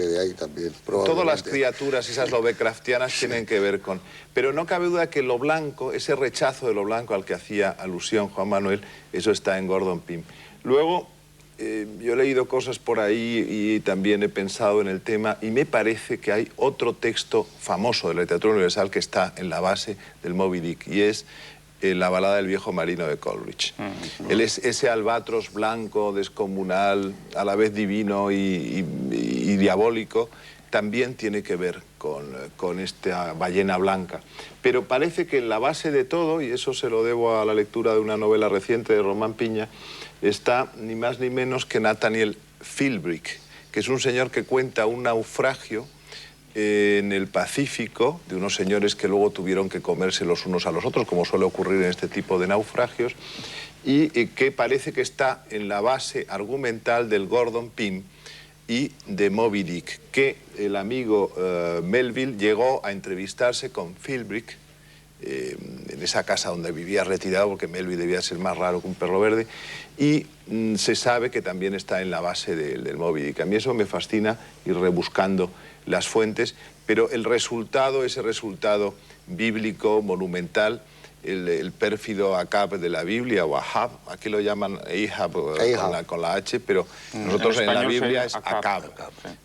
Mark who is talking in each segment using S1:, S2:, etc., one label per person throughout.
S1: sale de ahí también,
S2: Todas las criaturas, esas Lovecraftianas, tienen que ver con... Pero no cabe duda que lo blanco, ese rechazo de lo blanco al que hacía alusión Juan Manuel, eso está en Gordon Pym. Luego, yo he leído cosas por ahí y también he pensado en el tema, y me parece que hay otro texto famoso de la literatura universal que está en la base del Moby Dick, y es la balada del viejo marino de Coleridge. Él es ese albatros blanco, descomunal, a la vez divino y diabólico, también tiene que ver con esta ballena blanca. Pero parece que en la base de todo, y eso se lo debo a la lectura de una novela reciente de Román Piña, está ni más ni menos que Nathaniel Philbrick, que es un señor que cuenta un naufragio en el Pacífico de unos señores que luego tuvieron que comerse los unos a los otros, como suele ocurrir en este tipo de naufragios, y que parece que está en la base argumental del Gordon Pym y de Moby Dick, que el amigo Melville llegó a entrevistarse con Philbrick en esa casa donde vivía retirado, porque Melville debía ser más raro que un perro verde, y se sabe que también está en la base del Moby Dick. A mí eso me fascina, ir rebuscando las fuentes, pero el resultado, ese resultado bíblico, monumental, el pérfido Acab de la Biblia, o Ahab, aquí lo llaman Ahab con la H, pero nosotros en la Biblia es Acab,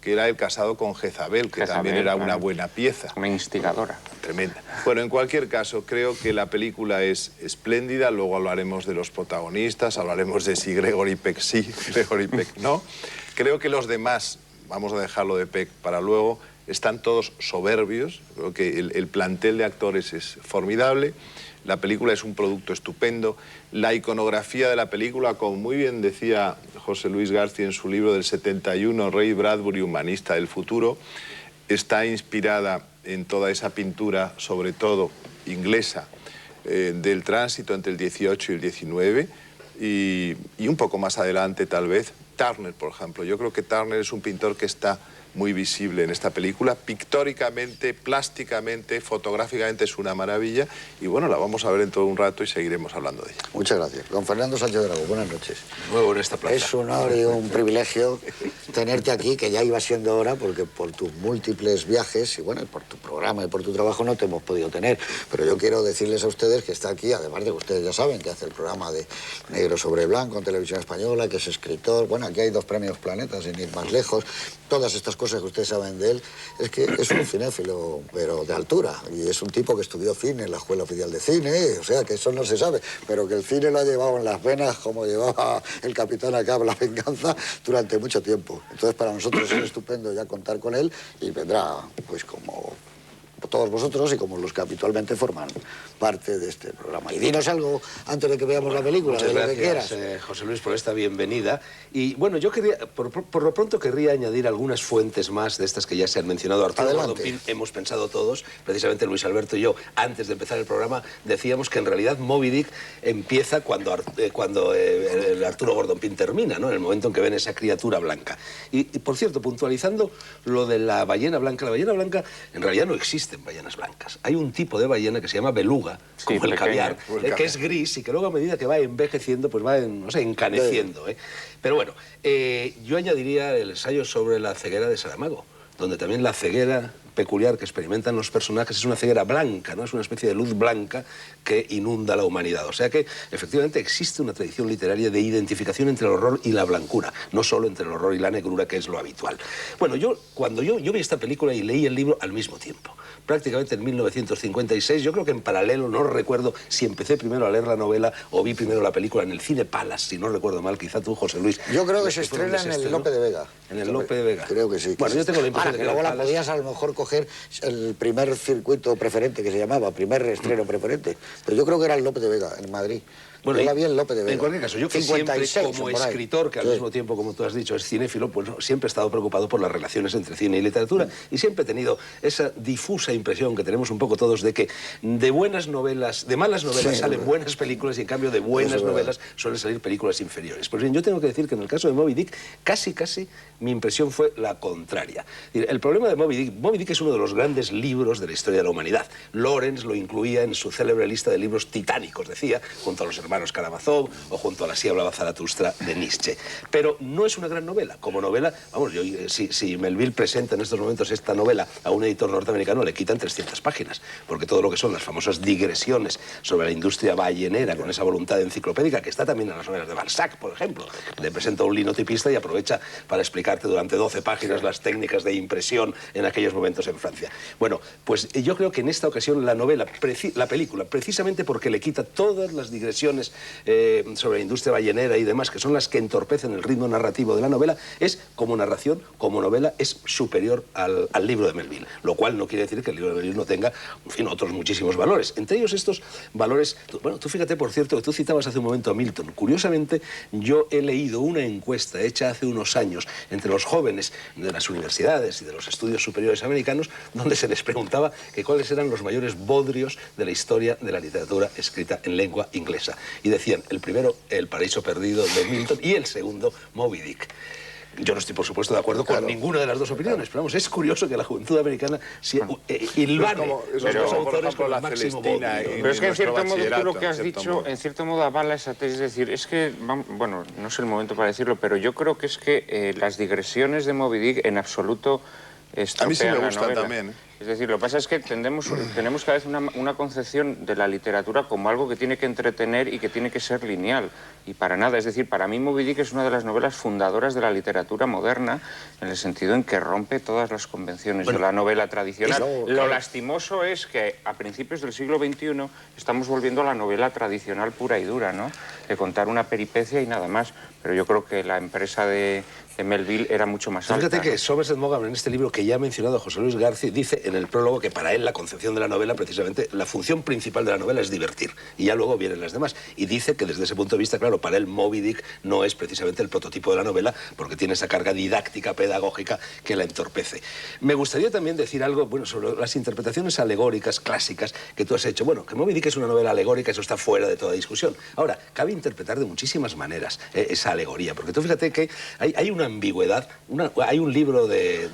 S2: que era el casado con Jezabel, que también era una buena pieza.
S3: Una instigadora.
S2: Tremenda. Bueno, en cualquier caso, creo que la película es espléndida, luego hablaremos de los protagonistas, hablaremos de si Gregory Peck sí, Gregory Peck no. Creo que los demás, vamos a dejarlo de Peck para luego, están todos soberbios, creo que el plantel de actores es formidable. La película es un producto estupendo. La iconografía de la película, como muy bien decía José Luis García en su libro del 71, Ray Bradbury, humanista del futuro, está inspirada en toda esa pintura, sobre todo inglesa, del tránsito entre el 18 y el 19, y un poco más adelante tal vez, Turner, por ejemplo. Yo creo que Turner es un pintor que está muy visible en esta película, pictóricamente, plásticamente, fotográficamente es una maravilla, y bueno, la vamos a ver en todo un rato y seguiremos hablando de ella.
S1: Muchas gracias. Don Fernando Sánchez Dragó, buenas noches.
S4: De nuevo en esta plaza.
S1: Es un honor y un privilegio tenerte aquí, que ya iba siendo hora, porque por tus múltiples viajes, y bueno, y por tu programa y por tu trabajo no te hemos podido tener, pero yo quiero decirles a ustedes que está aquí, además de que ustedes ya saben que hace el programa de Negro sobre Blanco en Televisión Española, que es escritor, bueno, aquí hay 2 premios Planeta, sin ir más lejos, todas estas cosas que ustedes saben de él, es que es un cinéfilo, pero de altura, y es un tipo que estudió cine en la Escuela Oficial de Cine, o sea que eso no se sabe, pero que el cine lo ha llevado en las venas como llevaba el Capitán Acab la venganza durante mucho tiempo. Entonces para nosotros es estupendo ya contar con él, y vendrá pues como todos vosotros y como los que habitualmente forman parte de este programa. Y dinos algo antes de que veamos la película, de lo que quieras.
S4: José Luis, por esta bienvenida. Y bueno, yo quería, por lo pronto querría añadir algunas fuentes más de estas que ya se han mencionado. Arturo Gordon Pym, hemos pensado todos, precisamente Luis Alberto y yo, antes de empezar el programa, decíamos que en realidad Moby Dick empieza cuando Arturo Gordon Pym termina, ¿no? En el momento en que ven esa criatura blanca. Y por cierto, puntualizando lo de la ballena blanca en realidad no existe ballenas blancas. Hay un tipo de ballena que se llama beluga, como el caviar, que es gris y que luego a medida que va envejeciendo, pues va, no sé, encaneciendo. Pero bueno, yo añadiría el ensayo sobre la ceguera de Saramago, donde también la ceguera peculiar que experimentan los personajes es una ceguera blanca, ¿no? Es una especie de luz blanca que inunda la humanidad. O sea que, efectivamente, existe una tradición literaria de identificación entre el horror y la blancura, no solo entre el horror y la negrura, que es lo habitual. Bueno, cuando yo vi esta película y leí el libro al mismo tiempo, prácticamente en 1956, yo creo que en paralelo, no recuerdo si empecé primero a leer la novela o vi primero la película en el Cine Palace, si no recuerdo mal, quizá tú, José Luis.
S1: Yo creo que se estrena en el Lope de Vega.
S4: En el Lope de Vega.
S1: Creo que sí.
S4: Bueno, yo tengo la impresión de que
S1: luego la podías a lo mejor coger el primer circuito preferente que se llamaba, primer estreno preferente. Pero yo creo que era el Lope de Vega, en Madrid. Bueno, yo la vi en Lope de Vega.
S4: En cualquier caso, yo que 56, siempre, como escritor, que al mismo tiempo, como tú has dicho, es cinéfilo, pues siempre he estado preocupado por las relaciones entre cine y literatura y siempre he tenido esa difusa impresión que tenemos un poco todos de que de buenas novelas, de malas novelas salen buenas películas y en cambio de buenas novelas suelen salir películas inferiores. Pues bien, yo tengo que decir que en el caso de Moby Dick, casi mi impresión fue la contraria. El problema de Moby Dick es uno de los grandes libros de la historia de la humanidad. Lawrence lo incluía en su célebre lista de libros titánicos, decía, junto a los hermanos hermanos Karamazov o Junto a la así hablaba Zaratustra de Nietzsche. Pero no es una gran novela. Como novela, vamos, si Melville presenta en estos momentos esta novela a un editor norteamericano, le quitan 300 páginas, porque todo lo que son las famosas digresiones sobre la industria ballenera, con esa voluntad enciclopédica, que está también en las novelas de Balzac, por ejemplo. Le presenta un linotipista y aprovecha para explicarte durante 12 páginas las técnicas de impresión en aquellos momentos en Francia. Bueno, pues yo creo que en esta ocasión la novela, la película, precisamente porque le quita todas las digresiones sobre la industria ballenera y demás, que son las que entorpecen el ritmo narrativo de la novela, es como narración, como novela, es superior al libro de Melville. Lo cual no quiere decir que el libro de Melville no tenga, en fin, otros muchísimos valores. Entre ellos estos valores, bueno, tú fíjate, por cierto, que tú citabas hace un momento a Milton. Curiosamente, yo he leído una encuesta hecha hace unos años entre los jóvenes de las universidades y de los estudios superiores americanos, donde se les preguntaba que cuáles eran los mayores bodrios de la historia de la literatura escrita en lengua inglesa. Y decían, el primero, El paraíso perdido de Milton, y el segundo, Moby Dick. Yo no estoy, por supuesto, de acuerdo con ninguna de las dos opiniones, pero vamos, es curioso que la juventud americana hilvane los dos autores con el máximo bodrio.
S3: Pero es que, en cierto modo, tú lo que has dicho, en cierto modo, avala esa tesis. Es decir, es que, bueno, no es el momento para decirlo, pero yo creo que es que las digresiones de Moby Dick en absoluto estropean
S2: a mí sí me
S3: la
S2: gustan
S3: novela.
S2: también.
S3: Es decir, lo que pasa es que tenemos cada vez una concepción de la literatura como algo que tiene que entretener y que tiene que ser lineal. Y para nada. Es decir, para mí Moby Dick es una de las novelas fundadoras de la literatura moderna, en el sentido en que rompe todas las convenciones de la novela tradicional. Lo lastimoso es que a principios del siglo XXI estamos volviendo a la novela tradicional pura y dura, ¿no? De contar una peripecia y nada más. Pero yo creo que la empresa de Melville era mucho más alta.
S4: Fíjate que Somerset Maugham, en este libro que ya ha mencionado José Luis García, dice en el prólogo que para él la concepción de la novela, precisamente, la función principal de la novela es divertir, y ya luego vienen las demás. Y dice que desde ese punto de vista, claro, para él Moby Dick no es precisamente el prototipo de la novela, porque tiene esa carga didáctica, pedagógica, que la entorpece. Me gustaría también decir algo, bueno, sobre las interpretaciones alegóricas clásicas que tú has hecho. Bueno, que Moby Dick es una novela alegórica, eso está fuera de toda discusión. Ahora, cabe interpretar de muchísimas maneras esa alegoría, porque tú fíjate que hay una ambigüedad, hay un libro de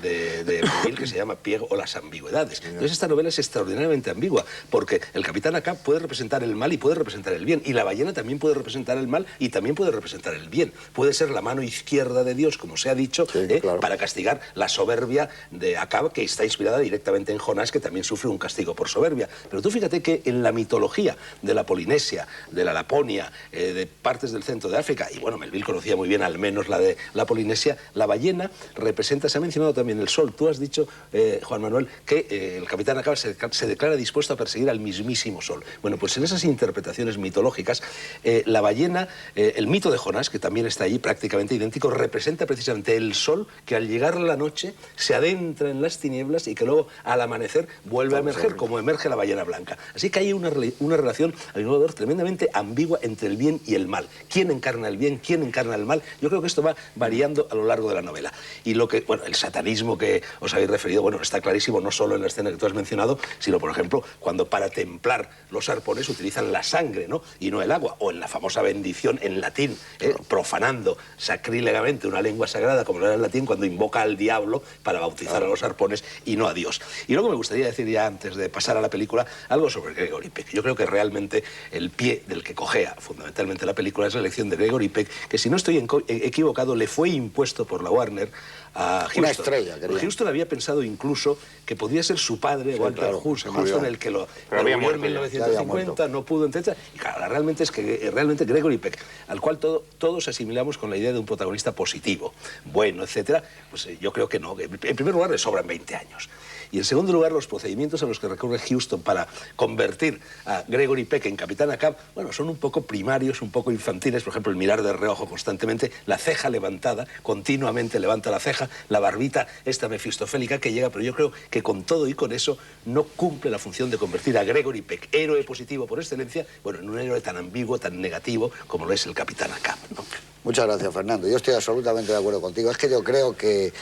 S4: Melville que se llama Pierre o las ambigüedades. Entonces esta novela es extraordinariamente ambigua, porque el capitán Ahab puede representar el mal y puede representar el bien, y la ballena también puede representar el mal y también puede representar el bien. Puede ser la mano izquierda de Dios, como se ha dicho, claro, para castigar la soberbia de Ahab, que está inspirada directamente en Jonás, que también sufre un castigo por soberbia. Pero tú fíjate que en la mitología de la Polinesia, de la Laponia, de partes del centro de África, y bueno, Melville conocía muy bien al menos la de la Polinesia, la ballena representa, se ha mencionado también el sol. Tú has dicho, Juan Manuel, que el capitán Ahab se declara dispuesto a perseguir al mismísimo sol. Bueno, pues en esas interpretaciones mitológicas, la ballena, el mito de Jonás, que también está allí prácticamente idéntico, representa precisamente el sol que al llegar la noche se adentra en las tinieblas y que luego al amanecer vuelve a emerger, como emerge la ballena blanca. Así que hay una relación, a mi modo de ver, tremendamente ambigua entre el bien y el mal. ¿Quién encarna el bien? ¿Quién encarna el mal? Yo creo que esto va variando a lo largo de la novela. Y lo que, bueno, el satanismo que os habéis referido, bueno, está clarísimo no solo en la escena que tú has mencionado, sino, por ejemplo, cuando para templar los arpones utilizan la sangre, ¿no?, y no el agua, o en la famosa bendición en latín, profanando sacrílegamente una lengua sagrada como lo era el latín, cuando invoca al diablo para bautizar a los arpones y no a Dios. Y luego me gustaría decir ya, antes de pasar a la película, algo sobre Gregory Peck. Yo creo que realmente el pie del que cojea fundamentalmente la película es la elección de Gregory Peck, que si no estoy equivocado, le fue impuesto por la Warner a Huston.
S1: Una estrella,
S4: Houston había pensado incluso que podía ser su padre, Walter Huston, el que lo murió en 1950, no pudo, etc. Y claro, realmente es que Gregory Peck, al cual todos asimilamos con la idea de un protagonista positivo, bueno, etc., pues yo creo que no. En primer lugar, le sobran 20 años. Y en segundo lugar, los procedimientos a los que recurre Huston para convertir a Gregory Peck en capitán Ahab, bueno, son un poco primarios, un poco infantiles. Por ejemplo, el mirar de reojo constantemente, la ceja levantada, continuamente levanta la ceja, la barbita esta mefistofélica que llega, pero yo creo que con todo y con eso no cumple la función de convertir a Gregory Peck, héroe positivo por excelencia, bueno, en un héroe tan ambiguo, tan negativo como lo es el capitán Ahab, ¿no?
S1: Muchas gracias, Fernando. Yo estoy absolutamente de acuerdo contigo. Es que yo creo que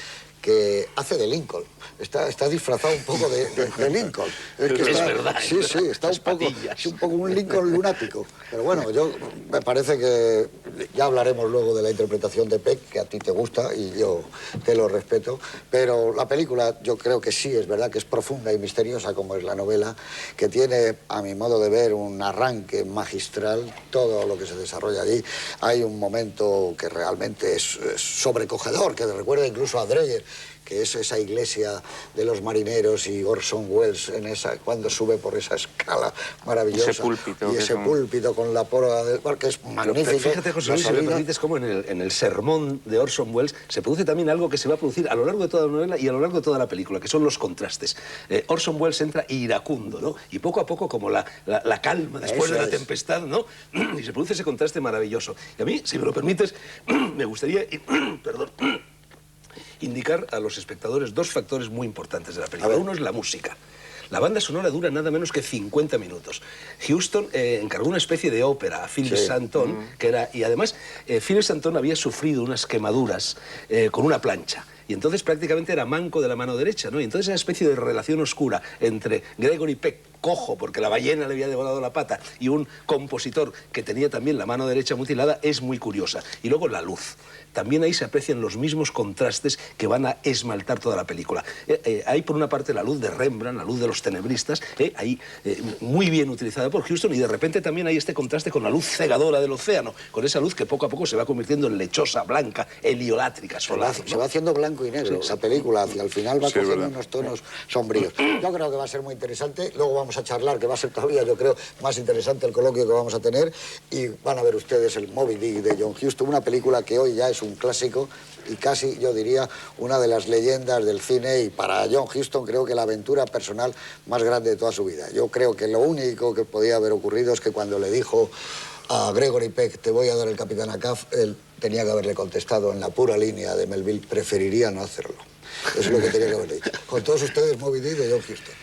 S1: que hace de Lincoln. Está disfrazado un poco de Lincoln.
S4: Es verdad.
S1: Sí, está un poco un Lincoln lunático. Pero bueno, yo me parece que ya hablaremos luego de la interpretación de Peck, que a ti te gusta y yo te lo respeto. Pero la película yo creo que sí, es verdad que es profunda y misteriosa como es la novela, que tiene, a mi modo de ver, un arranque magistral, todo lo que se desarrolla allí. Hay un momento que realmente es sobrecogedor, que recuerda incluso a Dreyer, que es esa iglesia de los marineros y Orson Welles cuando sube por esa escala maravillosa.
S3: Ese púlpito.
S1: Y ese púlpito con la proa del bar, que es magnífico.
S4: Pero fíjate, José Luis, si me permites, cómo en el sermón de Orson Welles se produce también algo que se va a producir a lo largo de toda la novela y a lo largo de toda la película, que son los contrastes. Orson Welles entra iracundo, ¿no? Y poco a poco, como la calma después de la tempestad, ¿no? Y se produce ese contraste maravilloso. Y a mí, si me lo permites, me gustaría... perdón... indicar a los espectadores dos factores muy importantes de la película. Uno es la música. La banda sonora dura nada menos que 50 minutos. Huston encargó una especie de ópera a Philip Santon, que era... Y además, Philip Santon había sufrido unas quemaduras con una plancha. Y entonces prácticamente era manco de la mano derecha, ¿no? Y entonces esa especie de relación oscura entre Gregory Peck, cojo porque la ballena le había devorado la pata, y un compositor que tenía también la mano derecha mutilada, es muy curiosa. Y luego la luz. También ahí se aprecian los mismos contrastes que van a esmaltar toda la película. Hay por una parte la luz de Rembrandt, la luz de los tenebristas, ahí muy bien utilizada por Huston, y de repente también hay este contraste con la luz cegadora del océano, con esa luz que poco a poco se va convirtiendo en lechosa, blanca, heliolátrica, solar, ¿no?
S1: Se va haciendo blanco y negro. La película hacia el final va cogiendo unos tonos sombríos. Yo creo que va a ser muy interesante. Luego vamos a charlar, que va a ser todavía, yo creo, más interesante el coloquio que vamos a tener. Y van a ver ustedes el Moby Dick de John Huston, una película que hoy ya es un clásico y casi, yo diría, una de las leyendas del cine. Y para John Huston creo que la aventura personal más grande de toda su vida. Yo creo que lo único que podía haber ocurrido es que cuando le dijo a Gregory Peck, te voy a dar el Capitán Ahab, él tenía que haberle contestado en la pura línea de Melville, preferiría no hacerlo. Eso es lo que tenía que haberle dicho. Con todos ustedes, Moby Dick de John Huston.